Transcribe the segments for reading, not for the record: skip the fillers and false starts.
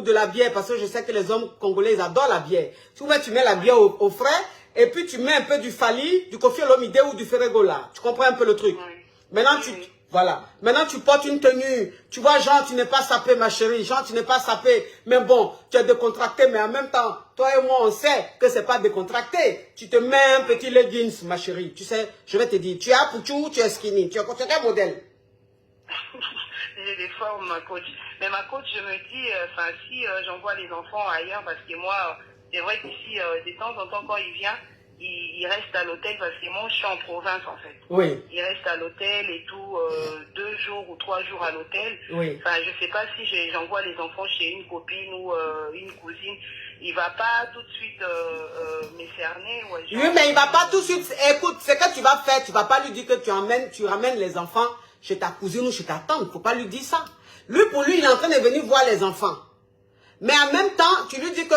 de la bière, parce que je sais que les hommes congolais, ils adorent la bière. Souvent, tu mets la bière au frais, et puis tu mets un peu du Fali, du Koffi Olomide ou du Ferregola. Tu comprends un peu le truc? Maintenant, voilà. Maintenant, tu portes une tenue. Tu vois, genre, tu n'es pas sapé, ma chérie. Genre, tu n'es pas sapé. Mais bon, tu es décontracté, mais en même temps, toi et moi, on sait que c'est pas décontracté. Tu te mets un petit leggings, ma chérie. Tu sais, je vais te dire, tu es Pouchou ou tu es skinny? Tu es quel modèle? J'ai des formes, ma coach. Mais ma coach, je me dis, si j'envoie les enfants ailleurs, parce que moi, c'est vrai qu'ici, de temps en temps, quand il vient, il reste à l'hôtel, parce que moi, je suis en province, en fait. Oui. Il reste à l'hôtel et tout, 2 jours ou 3 jours à l'hôtel. Oui. Enfin, je sais pas si j'envoie les enfants chez une copine ou une cousine. Il va pas tout de suite me cerner. Ouais, oui, mais il va pas tout de suite. Écoute, ce que tu vas faire, tu vas pas lui dire que tu ramènes les enfants chez ta cousine ou chez ta tante. Faut pas lui dire ça. Lui, pour lui, il est en train de venir voir les enfants. Mais en même temps, tu lui dis que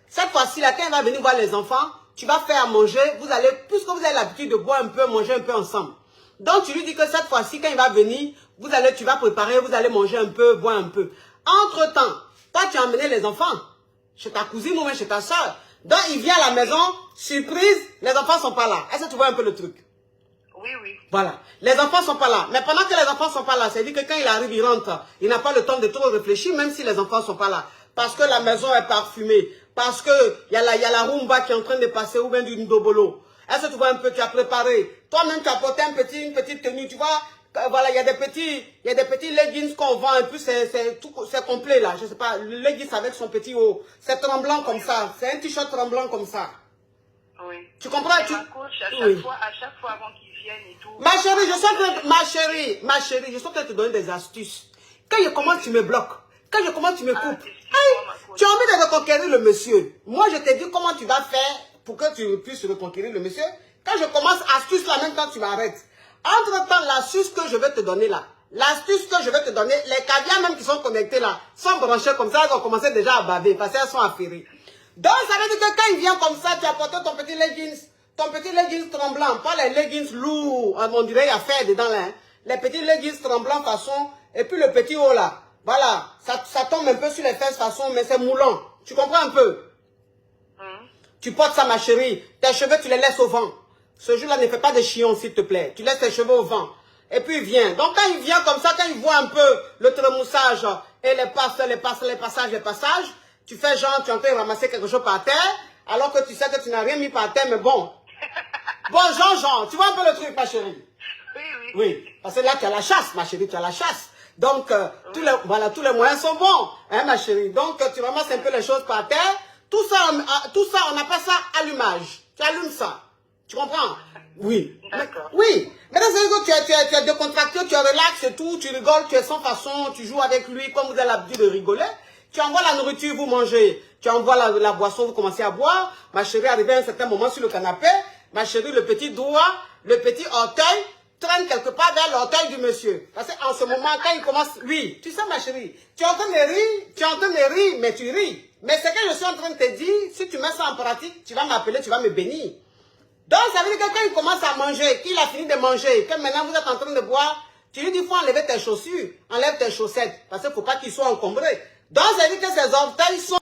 cette fois-ci, là, quand il va venir voir les enfants, tu vas faire à manger. Vous allez, puisque vous avez l'habitude de boire un peu, manger un peu ensemble. Donc, tu lui dis que cette fois-ci, quand il va venir, tu vas préparer, vous allez manger un peu, boire un peu. Entre-temps, toi, tu as emmené les enfants chez ta cousine ou même chez ta soeur. Donc, il vient à la maison, surprise, les enfants sont pas là. Est-ce que tu vois un peu le truc? Oui, oui. Voilà. Les enfants sont pas là. Mais pendant que les enfants sont pas là, c'est-à-dire que quand il arrive, il rentre, il n'a pas le temps de trop réfléchir, même si les enfants sont pas là. Parce que la maison est parfumée. Parce que il y a la rumba qui est en train de passer, ou bien du ndobolo. Est-ce que tu vois un peu, tu as préparé. Toi-même, tu as porté une petite tenue, tu vois. Voilà, il y a des petits leggings qu'on vend, et puis c'est complet là. Je sais pas, le leggings avec son petit haut. C'est tremblant comme ça. C'est un t-shirt tremblant comme ça. Oui. Tu comprends? Ma coach, à chaque fois avant qu'ils viennent et tout. Ma chérie, je suis en train de te donner des astuces. Quand je commence, tu me bloques. Quand je commence, tu me coupes. Tu as envie de reconquérir le monsieur. Moi, je te dis comment tu vas faire pour que tu puisses reconquérir le monsieur. Quand je commence, astuce là, même quand tu m'arrêtes. Entre-temps, l'astuce que je vais te donner là, l'astuce que je vais te donner, les caviars même qui sont connectés là, sont branchés comme ça, ils ont commencé déjà à baver parce qu'elles sont affairées. Donc, ça veut dire que quand il vient comme ça, tu as porté ton petit leggings tremblant, pas les leggings lourds, on dirait il y a fer dedans là, hein. Les petits leggings tremblants façon, et puis le petit haut là, voilà, ça tombe un peu sur les fesses façon, mais c'est moulant. Tu comprends un peu? Tu portes ça, ma chérie, tes cheveux, tu les laisses au vent. Ce jour-là, ne fais pas de chion, s'il te plaît. Tu laisses tes cheveux au vent. Et puis il vient. Donc quand il vient comme ça, quand il voit un peu le trémoussage et les passages, tu fais genre, tu es en train de ramasser quelque chose par terre, alors que tu sais que tu n'as rien mis par terre, mais bon. Bon, Jean, tu vois un peu le truc, ma chérie? Oui, oui. Oui, parce que là, tu as la chasse, ma chérie, tu as la chasse. Donc, tous les moyens sont bons, hein, ma chérie. Donc, tu ramasses un peu les choses par terre. Tout ça, on appelle ça allumage. Tu allumes ça. Tu comprends? Oui. Oui. Maintenant, c'est que tu es décontracté, tu es relax et tout, tu rigoles, tu es sans façon, tu joues avec lui comme vous avez l'habitude de rigoler. Tu envoies la nourriture, vous mangez. Tu envoies la boisson, vous commencez à boire. Ma chérie arrive à un certain moment sur le canapé. Ma chérie, le petit doigt, le petit orteil, traîne quelque part vers l'orteil du monsieur. Parce qu'en ce moment, quand il commence, oui, tu sais ma chérie, tu es en train de rire, mais tu ris. Mais ce que je suis en train de te dire, si tu mets ça en pratique, tu vas m'appeler, tu vas me bénir. Donc, ça veut dire que quand il commence à manger, qu'il a fini de manger, que maintenant vous êtes en train de boire, tu lui dis, il faut enlever tes chaussures, enlève tes chaussettes, parce qu'il ne faut pas qu'ils soient encombrés. Donc, ça veut dire que ses orteils sont